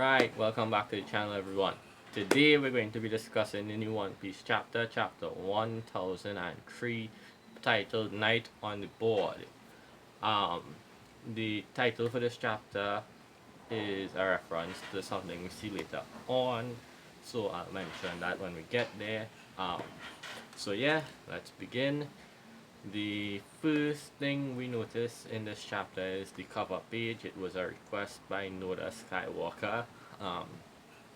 Alright, welcome back to the channel everyone. Today we're going to be discussing the new One Piece chapter 1003, titled Night on the Board. Um, the title for this chapter is a reference to something we see later on, so I'll mention that when we get there. So yeah, let's begin. The first thing we notice in this chapter is the cover page. It was a request by Noda Skywalker. Um,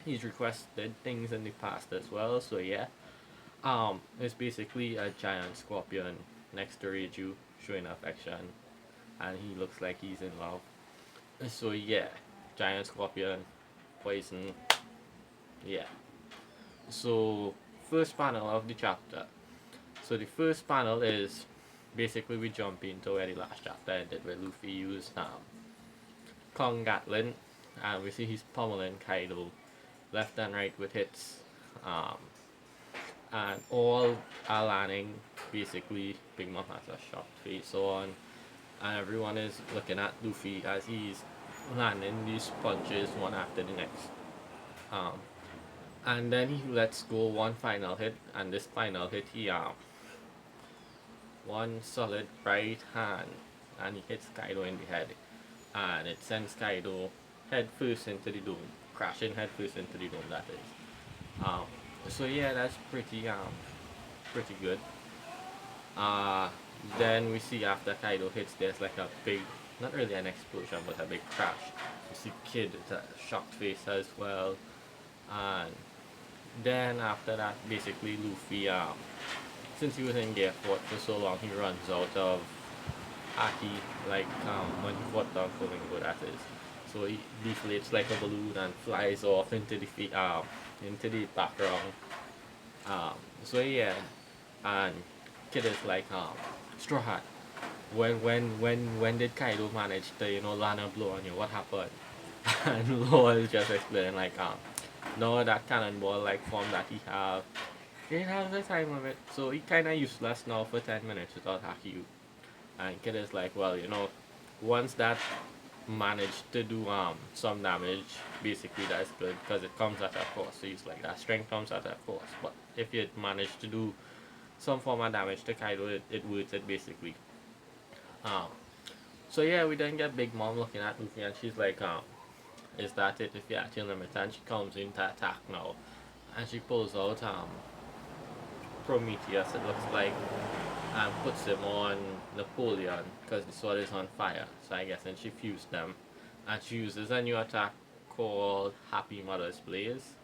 he's requested things in the past as well, so yeah. It's basically a giant scorpion next to Reiju showing affection, and he looks like he's in love. So yeah, giant scorpion, poison, yeah. So first panel of the chapter. So the first panel is basically we jump into where the last chapter ended, where Luffy used Kong Gatlin, and we see he's pummeling Kaido left and right with hits, um, and all are landing. Basically, Big Mom has a shocked face on, and everyone is looking at Luffy as he's landing these punches one after the next. Um, and then he lets go one final hit, and this final hit he one solid right hand, and he hits Kaido in the head, and it sends Kaido head first into the dome, crashing head first into the dome. That is. So yeah, that's pretty good. Uh, then we see after Kaido hits, there's like a big, not really an explosion, but a big crash. You see Kid with a shocked face as well, and then after that, basically Luffy, since he was in Gear Fort for so long, he runs out of Aki, like when he fought down Flamingo, that is. So he deflates like a balloon and flies off into into the background. So yeah, and Kid is like, Straw Hat, when did Kaido manage to land a blow on you? What happened? And Law is just explaining like, no, that cannonball like form that he have. He didn't have the time of it, so he kind of useless now for 10 minutes without Haki. And Kid is like, well, once that managed to do some damage, basically that's good because it comes at a cost. So he's like, that strength comes at a cost, but if you manage to do some form of damage to Kaido, it worth it basically. Um, so yeah, we then get Big Mom looking at Luffy and she's like, is that it if you're at your limit? And she comes in to attack now, and she pulls out Prometheus, it looks like, and puts him on Napoleon because the sword is on fire. So I guess then she fused them, and she uses a new attack called Happy Mother's Blaze.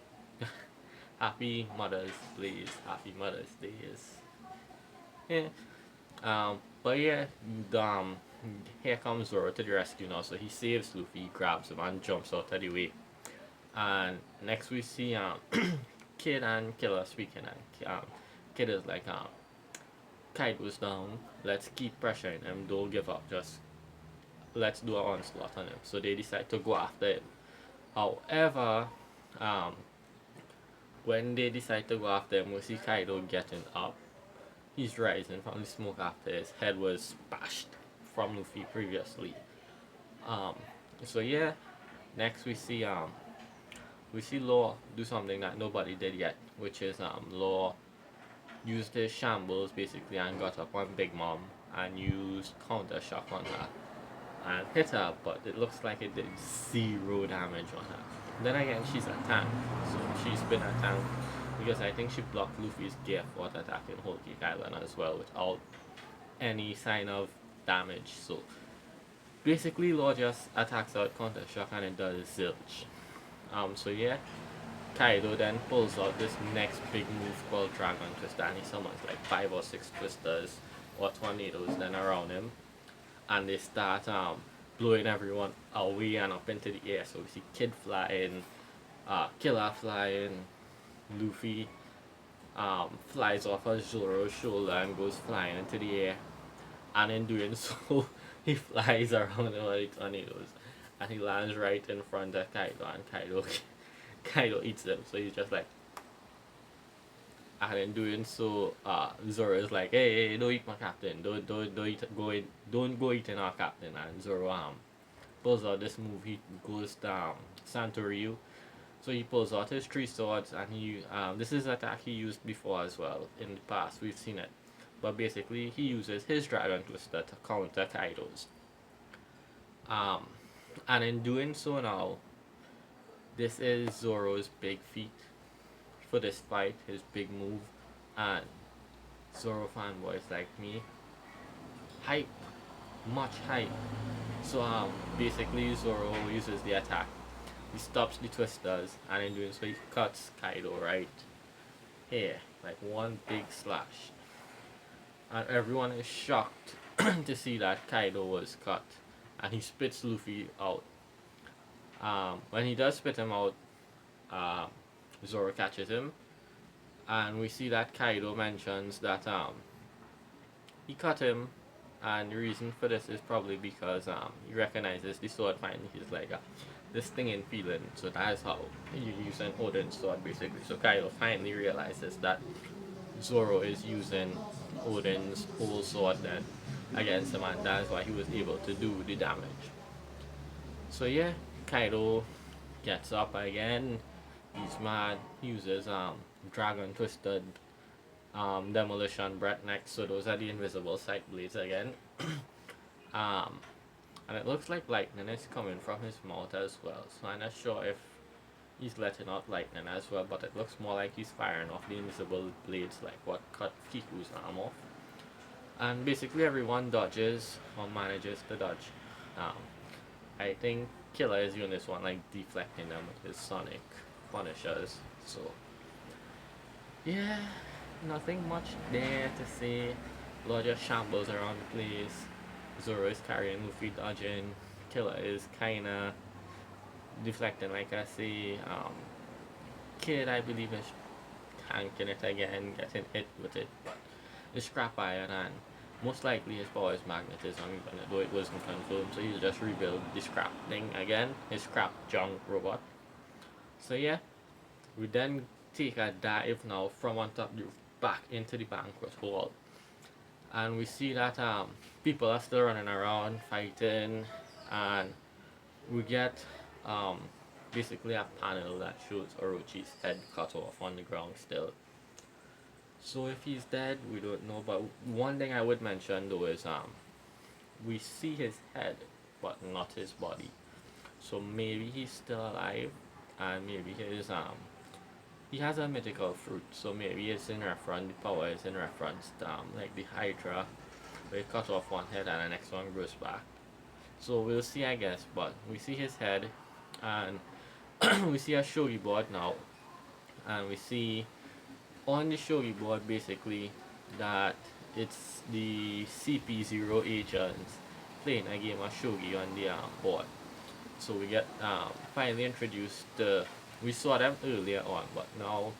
Happy Mother's Blaze, Happy Mother's Days. Yeah. But yeah, here comes Zoro to the rescue now. So he saves Luffy, grabs him, and jumps out of the way. And next we see Kid and Killer speaking, and Kid is like, Kaido's down, let's keep pressuring him, don't give up, just let's do an onslaught on him. So they decide to go after him. However, when they decide to go after him, we see Kaido getting up. He's rising from the smoke after his head was bashed from Luffy previously. Um, so yeah, next we see Law do something that nobody did yet, which is Law used his shambles basically and got up on Big Mom and used counter shock on her and hit her, but it looks like it did zero damage on her. Then again, she's a tank, so she's been a tank because I think she blocked Luffy's Gear Fort attack in Whole Cake Island as well without any sign of damage. So basically, Law just attacks out counter shock and it does zilch. So yeah, Kaido then pulls out this next big move called Dragon Twister, and he summons like 5 or 6 twisters or tornadoes then around him, and they start blowing everyone away and up into the air. So we see Kid flying, Killer flying, Luffy flies off of Zoro's shoulder and goes flying into the air, and in doing so, he flies around one of the tornadoes, and he lands right in front of Kaido, and Kaido eats them. So he's just like, and in doing so, Zoro is like, hey, don't eat my captain, don't go eating our captain. And Zoro pulls out this move. He goes down Santoryu, So he pulls out his three swords, and this is an attack he used before as well. In the past, we've seen it. But basically, he uses his Dragon Twister to counter Kaido's. Um, and in doing so now, this is Zoro's big feat for this fight, his big move. And Zoro fanboys like me, hype, much hype. So basically Zoro uses the attack. He stops the twisters, and in doing so he cuts Kaido right here, like one big slash. And everyone is shocked to see that Kaido was cut, and he spits Luffy out. When he does spit him out, um, Zoro catches him, and we see that Kaido mentions that he cut him, and the reason for this is probably because he recognizes the sword finally. He's like, this stinging feeling, so that is how you use an Odin's sword basically. So Kaido finally realizes that Zoro is using Odin's whole sword then against him, and that is why he was able to do the damage. So yeah, Kaido gets up again. He's mad. He uses Dragon Twisted Demolition Breath next. So those are the invisible sight blades again. um, and it looks like lightning is coming from his mouth as well. So I'm not sure if he's letting out lightning as well, but it looks more like he's firing off the invisible blades like what cut Kiku's arm off. And basically everyone dodges or manages to dodge. I think Killer is using this one like deflecting them with his Sonic Punishers. So yeah, nothing much there to say. Lord just shambles around the place. Zoro is carrying Luffy dodging. Killer is kinda deflecting like I say. Kid I believe is tanking it again, getting hit with it, but it's scrap iron, and most likely his power is magnetism, even though it wasn't confirmed, so he'll just rebuild the scrap thing again, his scrap junk robot. So yeah, we then take a dive now from on top the roof back into the banquet hall. And we see that people are still running around fighting, and we get basically a panel that shows Orochi's head cut off on the ground still. So if he's dead, we don't know. But one thing I would mention though is we see his head, but not his body. So maybe he's still alive, and maybe he has a mythical fruit. So maybe it's in reference. The power is in reference to like the Hydra, where it cut off one head and the next one grows back. So we'll see, I guess. But we see his head, and we see a shogi board now, and we see on the shogi board basically that it's the CP0 agents playing a game of shogi on the board. So we get finally introduced to, we saw them earlier on, but now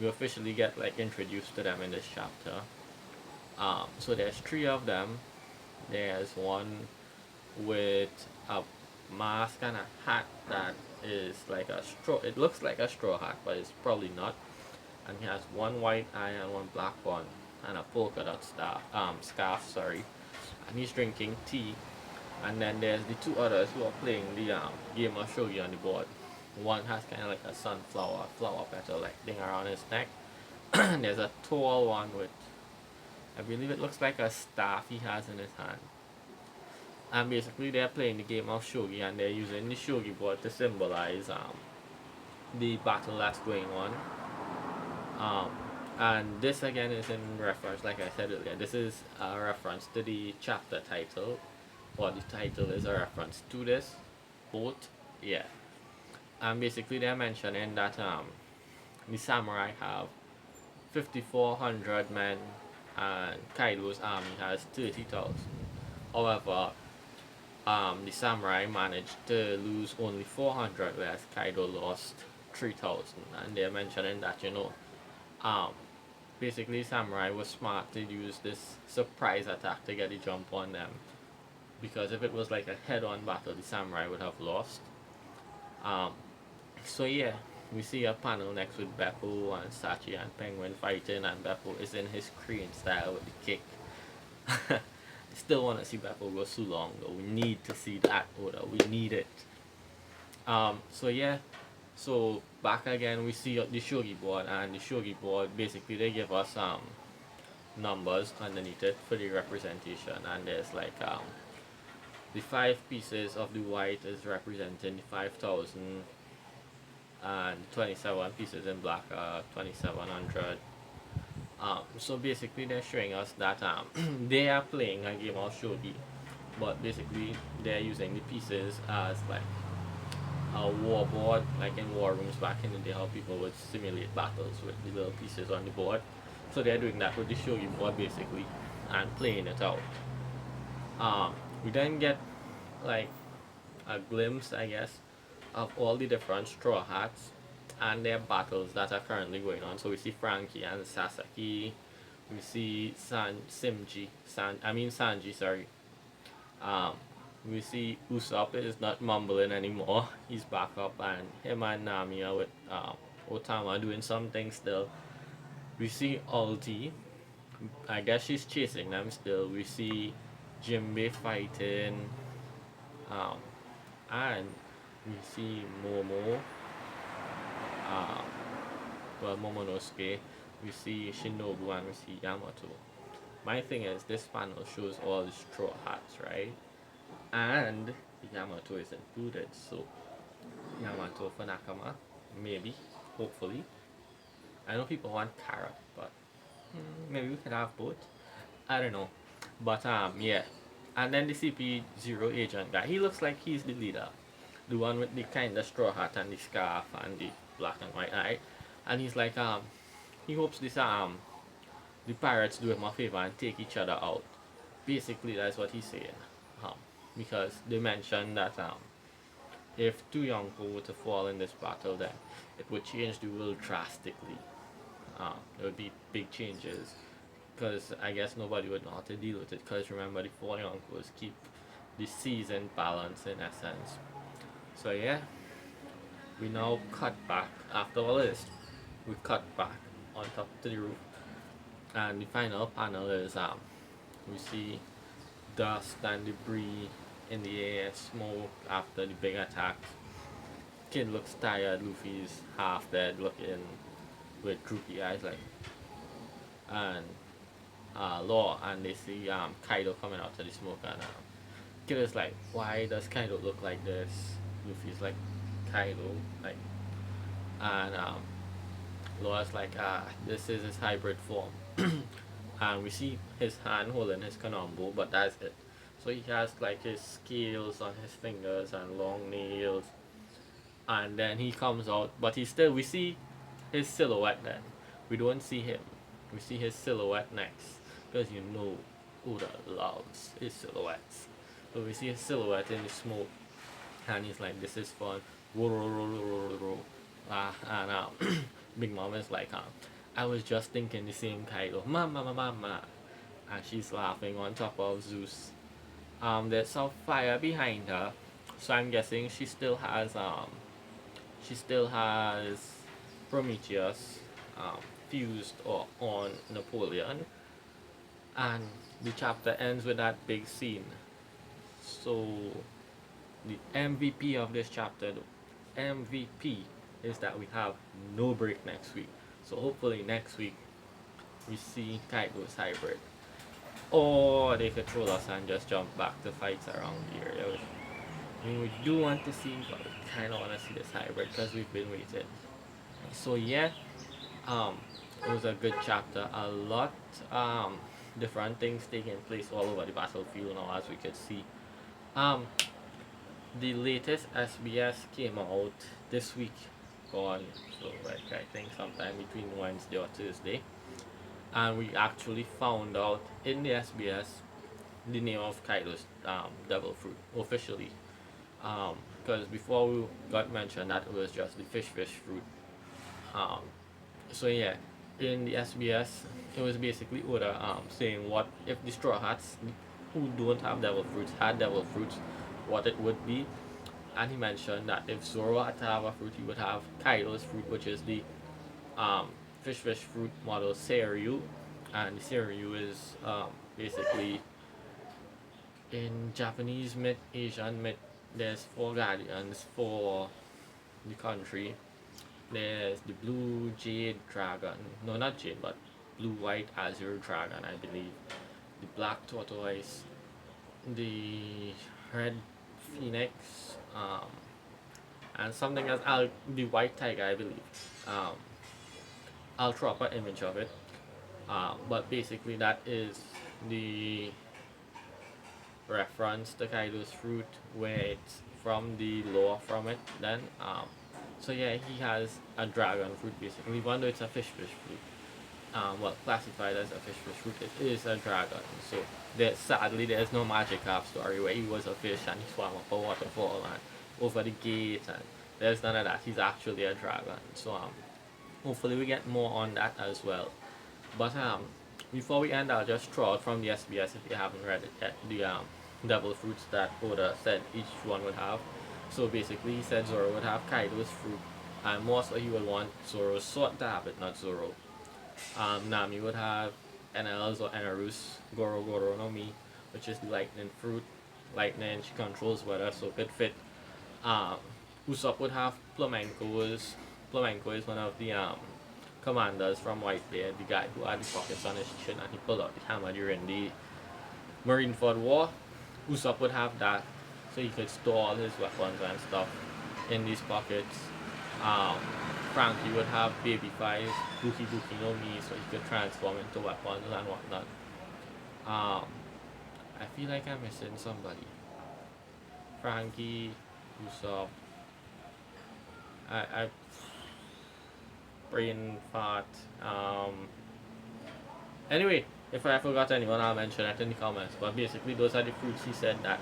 we officially get like introduced to them in this chapter. So there's three of them. There's one with a mask and a hat that is like a straw, it looks like a straw hat, but it's probably not. And he has one white eye and one black one, and a polka dot scarf, sorry. And he's drinking tea. And then there's the two others who are playing the game of shogi on the board. One has kind of like a sunflower flower petal like thing around his neck. And there's a tall one with, I believe it looks like a staff he has in his hand. And basically they're playing the game of shogi, and they're using the shogi board to symbolize the battle that's going on. And this again is in reference, like I said earlier, this is a reference to the chapter title, or the title is a reference to this boat. Yeah. And basically they're mentioning that the samurai have 5,400 men, and Kaido's army has 30,000. However, the samurai managed to lose only 400, whereas Kaido lost 3,000. And they're mentioning that, basically samurai was smart to use this surprise attack to get the jump on them, because if it was like a head-on battle, the samurai would have lost. So yeah, we see a panel next with Beppo and Sachi and Penguin fighting, and Beppo is in his crane style with the kick. I still want to see Beppo go so long though. We need to see that order. We need it. So yeah, So back again, we see the shogi board, and the shogi board basically they give us numbers underneath it for the representation, and there's like the 5 pieces of the white is representing the 5,000, and 27 pieces in black 2,700. So basically they're showing us that they are playing a game of shogi, but basically they're using the pieces as like a war board, like in war rooms back in the day, how people would simulate battles with the little pieces on the board. So they're doing that with the shogi board basically, and playing it out. We then get like a glimpse, I guess, of all the different straw hats and their battles that are currently going on. So we see Frankie and Sasaki. We see Sanji, sorry. Um, we see Usopp is not mumbling anymore. He's back up, and him and Nami are with Otama doing something still. We see Ulti. I guess she's chasing them still. We see Jinbei fighting. Um, and we see Momo. Um, Momonosuke. We see Shinobu and we see Yamato. My thing is, this panel shows all the straw hats, right? And Yamato is included, so Yamato for Nakama, maybe, hopefully. I know people want Carrot, but maybe we could have both. I don't know. But yeah. And then the CP0 agent guy, he looks like he's the leader. The one with the kind of straw hat and the scarf and the black and white eye. And he's like, he hopes the pirates do him a favor and take each other out. Basically, that's what he's saying. Um, because they mentioned that if two young people were to fall in this battle, then it would change the world drastically. There would be big changes because I guess nobody would know how to deal with it. Because remember, the four young uncles keep the season balance in essence. So yeah, we now cut back after all this. We cut back on top to the roof, and the final panel is we see dust and debris in the air, smoke after the big attack. Kid looks tired. Luffy's half dead, looking with droopy eyes, like, and Law, and they see Kaido coming out of the smoke, and Kid is like, why does Kaido look like this? Luffy's like, Kaido, like, and Law's like, this is his hybrid form. And we see his hand holding his Kanambo, but that's it. So he has like his scales on his fingers and long nails, and then he comes out, but we see his silhouette then. We don't see him. We see his silhouette next, because you know Oda loves his silhouettes. So we see his silhouette in the smoke, and he's like, this is fun. And Big Mom is like, I was just thinking the same Kaido. Mama, mama, mama. And she's laughing on top of Zeus. There's some fire behind her, so I'm guessing she still has Prometheus fused or on Napoleon, and the chapter ends with that big scene. So the MVP of this chapter, the MVP, is that we have no break next week. So hopefully next week we see Kaido's hybrid. Or they could troll us and just jump back to fights around here. I mean, we do want to see, but we kind of want to see this hybrid because we've been waiting. So yeah, um, it was a good chapter. A lot different things taking place all over the battlefield now, as we could see. Um, the latest SBS came out this week, gone. So like I think sometime between Wednesday or Thursday, and we actually found out in the SBS the name of Kaido's devil fruit officially. Because before we got mentioned that it was just the fish fruit. Um, so yeah, in the SBS, it was basically Oda saying what if the Straw Hats who don't have devil fruits had devil fruits, what it would be. And he mentioned that if Zoro had to have a fruit, he would have Kaido's fruit, which is the fish fruit model Seiryu. And the Seiryu is basically in Japanese myth, Asian myth, there's four guardians for the country. There's the blue jade dragon. No, not jade, but blue white azure dragon, I believe. The black tortoise, the red phoenix, and something else. The white tiger, I believe. Um, I'll throw up an image of it. But basically, that is the reference to Kaido's fruit, where it's from the lore from it. Then, so yeah, he has a dragon fruit basically. Even though it's a fish fruit, well, classified as a fish fruit, it is a dragon. So sadly there's no magic half story where he was a fish and he swam up a waterfall and over the gate, and there's none of that. He's actually a dragon. So hopefully we get more on that as well. But before we end, I'll just throw out from the SBS, if you haven't read it yet, the devil fruits that Oda said each one would have. So basically, he said Zoro would have Kaido's fruit, and more so he would want Zoro's sword to have it, not Zoro. Nami would have Enel's or Eneru's Goro no Mi, which is the lightning fruit. Lightning, she controls weather, so could fit. Um, Usopp would have Flamenco's. Flamenco is one of the commanders from Whitebeard, the guy who had the pockets on his chin and he pulled out the hammer during the Marineford War. Usopp would have that, so he could store all his weapons and stuff in these pockets. Frankie would have Baby Five's Buki no Mi, so he could transform into weapons and whatnot. I feel like I'm missing somebody. Frankie, Usopp. I brain fart. Anyway, if I forgot anyone, I'll mention it in the comments. But basically, those are the fruits he said that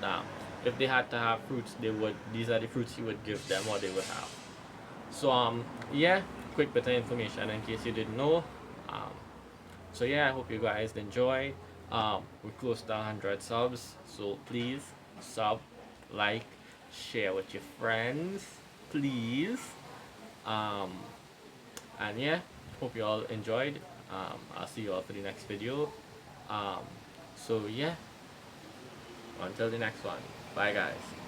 if they had to have fruits, they would. These are the fruits he would give them, or they would have. So yeah, quick bit of information in case you didn't know. So yeah, I hope you guys enjoy. We're close to 100 subs, so please sub, like, share with your friends, please. And yeah, hope you all enjoyed. I'll see you all for the next video. So yeah, until the next one, bye guys.